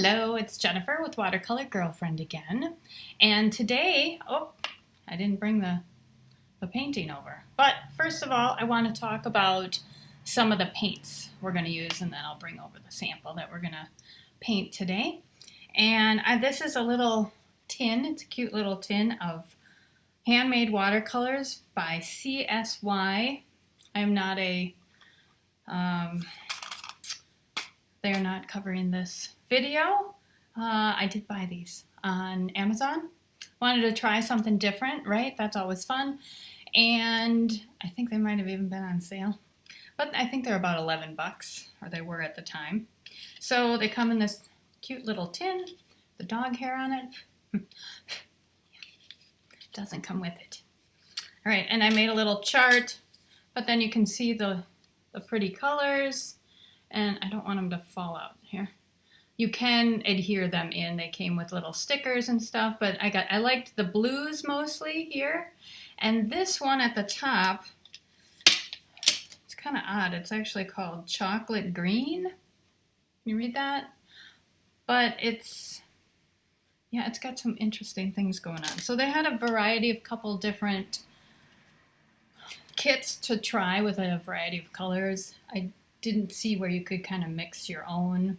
Hello, it's Jennifer with Watercolor Girlfriend again. And today, I didn't bring the painting over. But first of all, I want to talk about some of the paints we're going to use, and then I'll bring over the sample that we're going to paint today. And this is a little tin. It's a cute little tin of handmade watercolors by CSY. I'm not a... they're not covering this video. I did buy these on Amazon. Wanted to try something different, right? That's always fun. And I think they might have even been on sale. But I think they're about 11 bucks, or they were at the time. So they come in this cute little tin, the dog hair on it. Doesn't come with it. All right, and I made a little chart, but then you can see the pretty colors. And I don't want them to fall out here. You can adhere them in. They came with little stickers and stuff, but I liked the blues mostly here. And this one at the top, it's kind of odd. It's actually called chocolate green. Can you read that? But it's got some interesting things going on. So they had a variety of couple different kits to try with a variety of colors. I didn't see where you could kind of mix your own.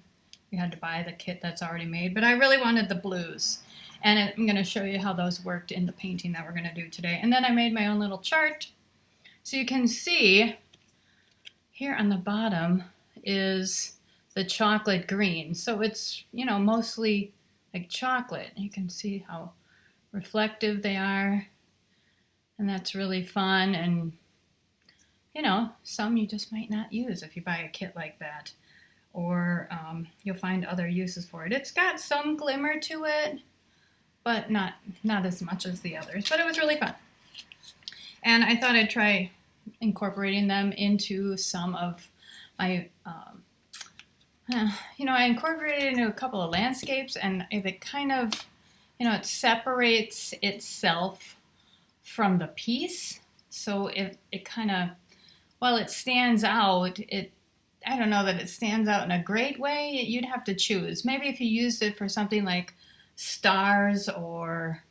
You had to buy the kit that's already made, but I really wanted the blues. And I'm going to show you how those worked in the painting that we're going to do today. And then I made my own little chart. So you can see here on the bottom is the chocolate green. So it's, mostly like chocolate. You can see how reflective they are. And that's really fun. And some you just might not use if you buy a kit like that, or you'll find other uses for it. It's got some glimmer to it, but not as much as the others, but it was really fun. And I thought I'd try incorporating them into some of my, I incorporated it into a couple of landscapes, and it kind of, it separates itself from the piece, so it kind of, while it stands out, I don't know that it stands out in a great way. You'd have to choose. Maybe if you used it for something like stars or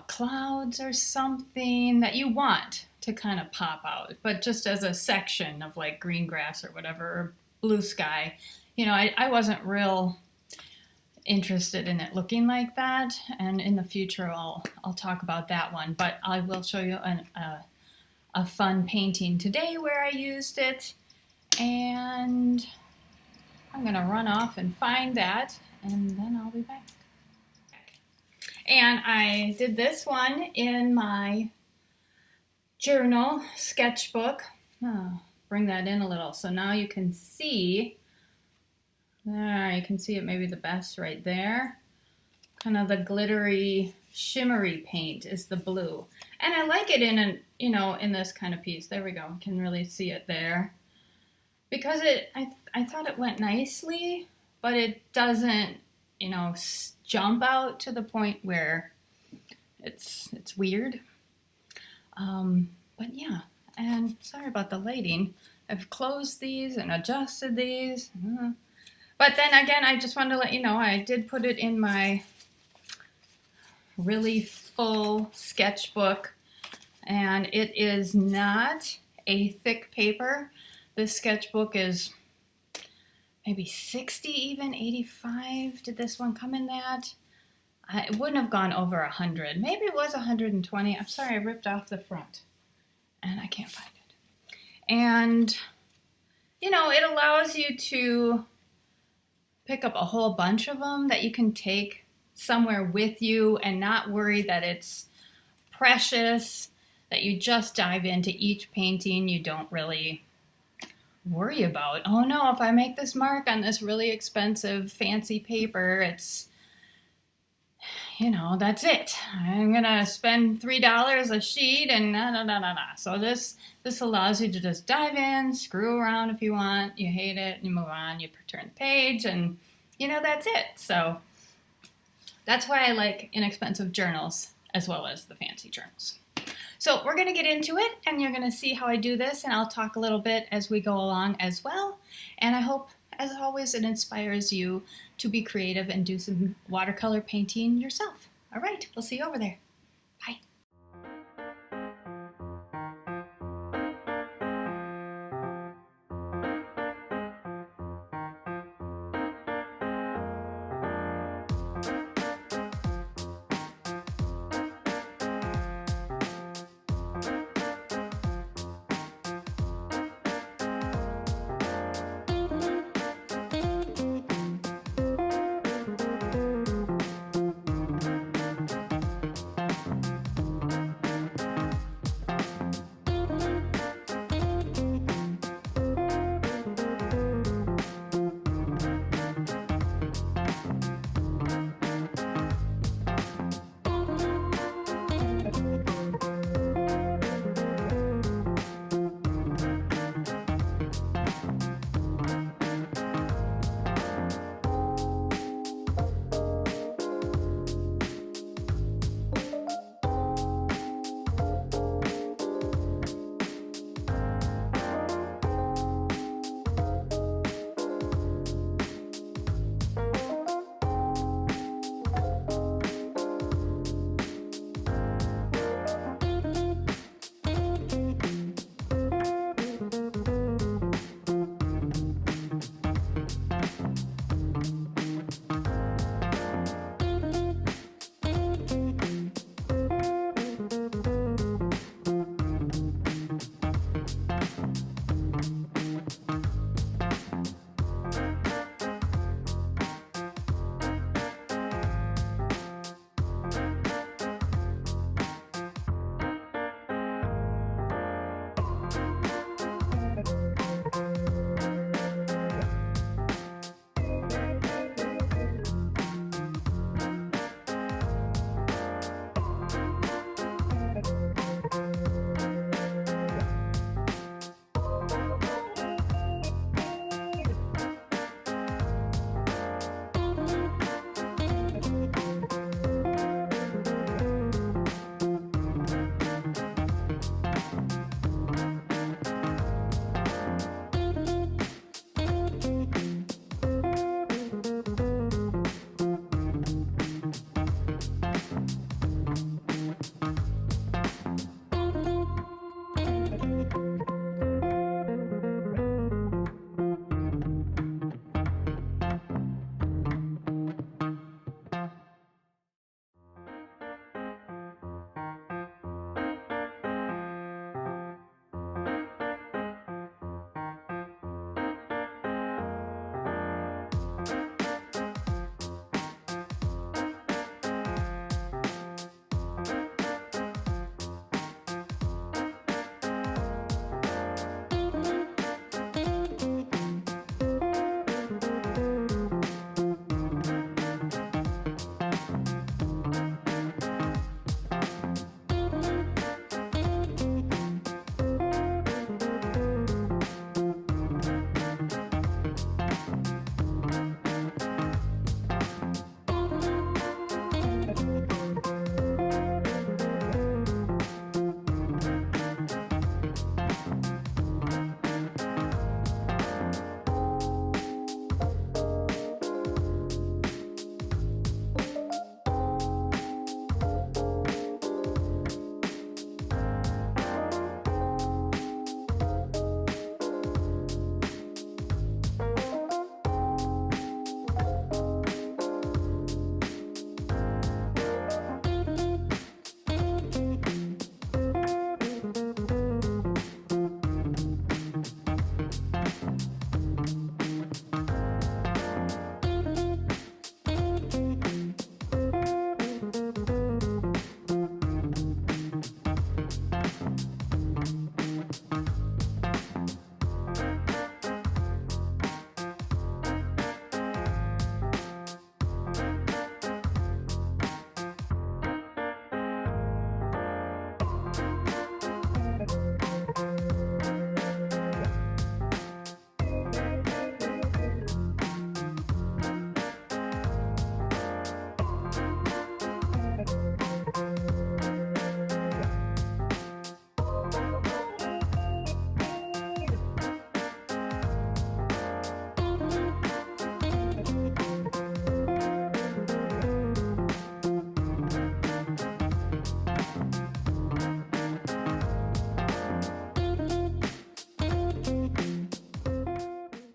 clouds or something that you want to kind of pop out. But just as a section of like green grass or whatever, or blue sky, I wasn't real interested in it looking like that. And in the future, I'll talk about that one. But I will show you a fun painting today where I used it, and I'm gonna run off and find that, and then I'll be back. And I did this one in my journal sketchbook. Bring that in a little, so now you can see there. You can see it maybe the best right there. Kind of the glittery, shimmery paint is the blue. And I like it in this kind of piece. There we go. You can really see it there. Because I thought it went nicely, but it doesn't, jump out to the point where it's weird. But yeah, and sorry about the lighting. I've closed these and adjusted these. But then again, I just wanted to let you know, I did put it in my really full sketchbook, and it is not a thick paper. This sketchbook is maybe 60, even 85. Did this one come in that? It wouldn't have gone over 100. Maybe it was 120. I'm sorry, I ripped off the front and I can't find it. And it allows you to pick up a whole bunch of them that you can take somewhere with you and not worry that it's precious, that you just dive into each painting. You don't really worry about, oh no, if I make this mark on this really expensive fancy paper, it's, that's it. I'm gonna spend $3 a sheet and So this allows you to just dive in, screw around if you want, you hate it, you move on, you turn the page, and that's it. So that's why I like inexpensive journals as well as the fancy journals. So we're going to get into it, and you're going to see how I do this, and I'll talk a little bit as we go along as well. And I hope, as always, it inspires you to be creative and do some watercolor painting yourself. All right, we'll see you over there. Bye.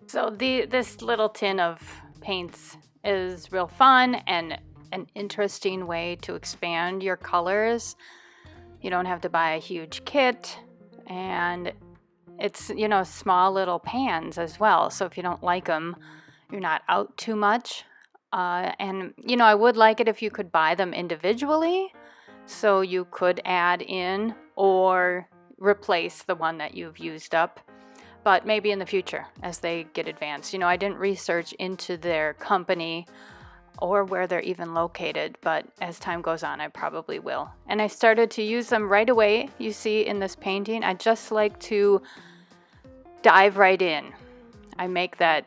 So this little tin of paints is real fun and an interesting way to expand your colors. You don't have to buy a huge kit, and it's, small little pans as well. So if you don't like them, you're not out too much. And, I would like it if you could buy them individually, so you could add in or replace the one that you've used up. But maybe in the future as they get advanced. I didn't research into their company or where they're even located, but as time goes on, I probably will. And I started to use them right away. You see in this painting, I just like to dive right in. I make that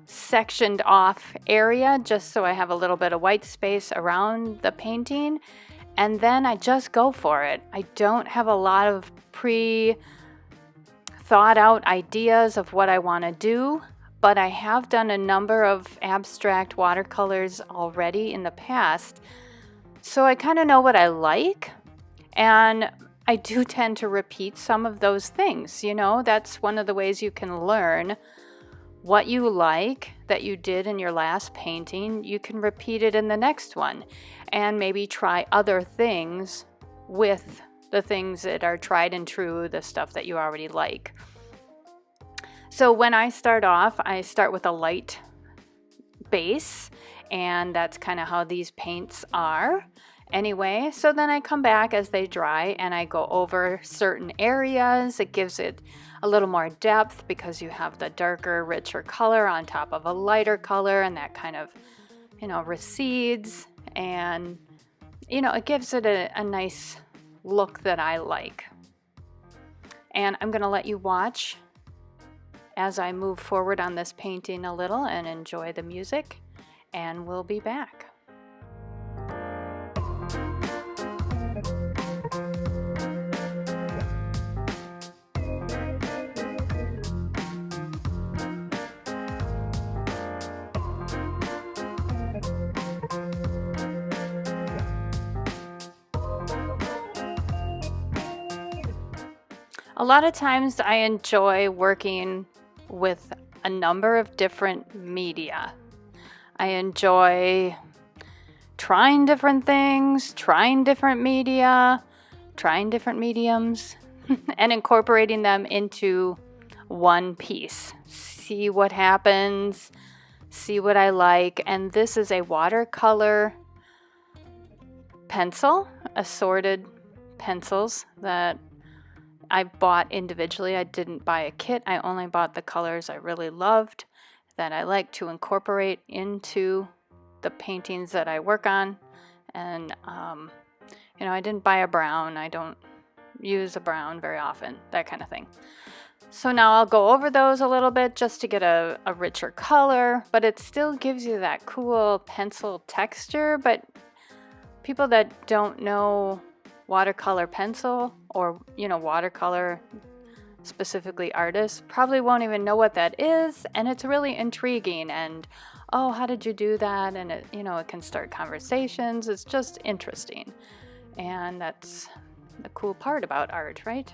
sectioned off area just so I have a little bit of white space around the painting, and then I just go for it. I don't have a lot of thought out ideas of what I want to do, but I have done a number of abstract watercolors already in the past, so I kind of know what I like, and I do tend to repeat some of those things. That's one of the ways you can learn what you like that you did in your last painting. You can repeat it in the next one and maybe try other things with the things that are tried and true, the stuff that you already like. So when I start off, I start with a light base, and that's kind of how these paints are anyway. So then I come back as they dry and I go over certain areas. It gives it a little more depth because you have the darker, richer color on top of a lighter color, and that kind of, recedes, and, it gives it a nice look that I like. And I'm going to let you watch as I move forward on this painting a little and enjoy the music, and we'll be back. A lot of times I enjoy working with a number of different media. I enjoy trying different things, trying different media, trying different mediums, and incorporating them into one piece. See what happens, see what I like. And this is a watercolor pencil, assorted pencils that I bought individually. I didn't buy a kit. I only bought the colors I really loved that I like to incorporate into the paintings that I work on. And, I didn't buy a brown. I don't use a brown very often, that kind of thing. So now I'll go over those a little bit just to get a richer color, but it still gives you that cool pencil texture. But people that don't know watercolor pencil or, watercolor, specifically artists, probably won't even know what that is. And it's really intriguing. And, oh, how did you do that? And it, it can start conversations. It's just interesting. And that's the cool part about art, right?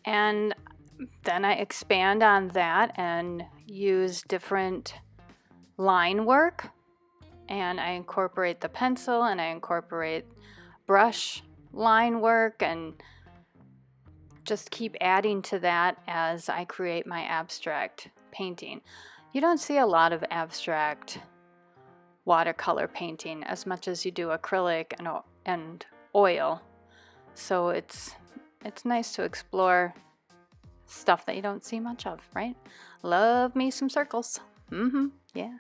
And then I expand on that and use different line work, and I incorporate the pencil and I incorporate brush line work and just keep adding to that as I create my abstract painting. You don't see a lot of abstract watercolor painting as much as you do acrylic and oil. So it's nice to explore stuff that you don't see much of, right? Love me some circles. Yeah.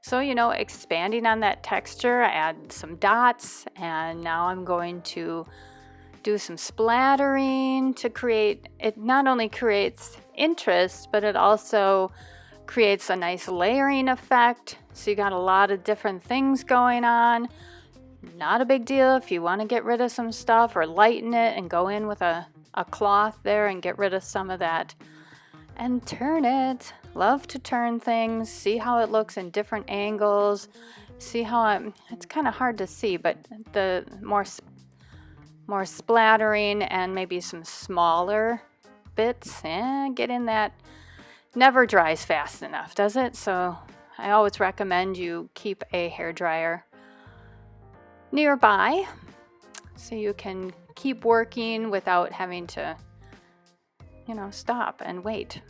So, expanding on that texture, I add some dots, and now I'm going to do some splattering to create, it not only creates interest, but it also creates a nice layering effect. So you got a lot of different things going on. Not a big deal if you want to get rid of some stuff or lighten it and go in with a cloth there and get rid of some of that. And turn it. Love to turn things, see how it looks in different angles, see how it's kind of hard to see, but the more splattering and maybe some smaller bits, get in that. Never dries fast enough, does it? So I always recommend you keep a hairdryer nearby so you can keep working without having to stop and wait.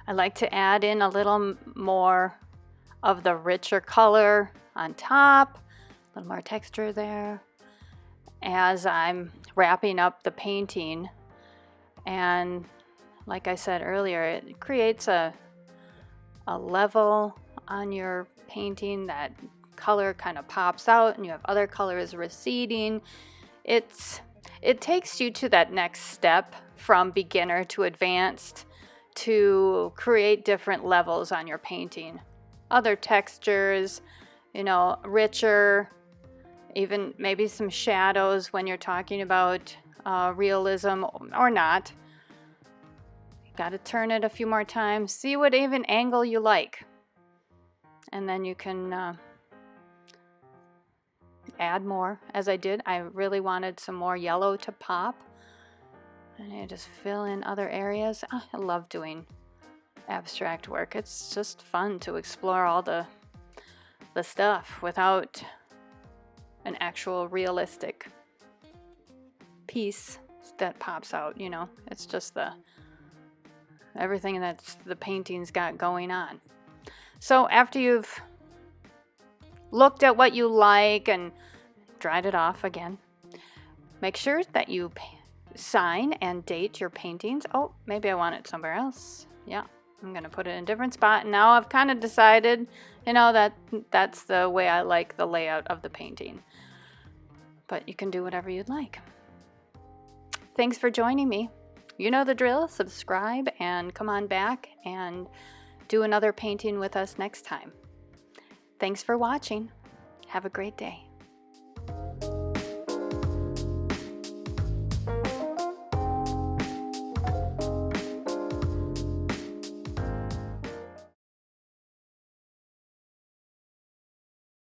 I like to add in a little more of the richer color on top, a little more texture there as I'm wrapping up the painting. And like I said earlier, it creates a level on your painting. That color kind of pops out and you have other colors receding. It's it takes you to that next step from beginner to advanced to create different levels on your painting. Other textures, you know, richer, even maybe some shadows when you're talking about realism or not. You got to turn it a few more times, see what even angle you like, and then you can add more. As I did, I really wanted some more yellow to pop, and you just fill in other areas. Oh, I love doing abstract work. It's just fun to explore all the stuff without an actual realistic piece that pops out, you know. It's just everything that's the painting's got going on. So after you've looked at what you like and dried it off again, make sure that you sign and date your paintings. Oh, maybe I want it somewhere else. Yeah, I'm gonna put it in a different spot. And now I've kind of decided, you know, that's the way I like the layout of the painting. But you can do whatever you'd like. Thanks for joining me. You know the drill. Subscribe and come on back and do another painting with us next time. Thanks for watching. Have a great day.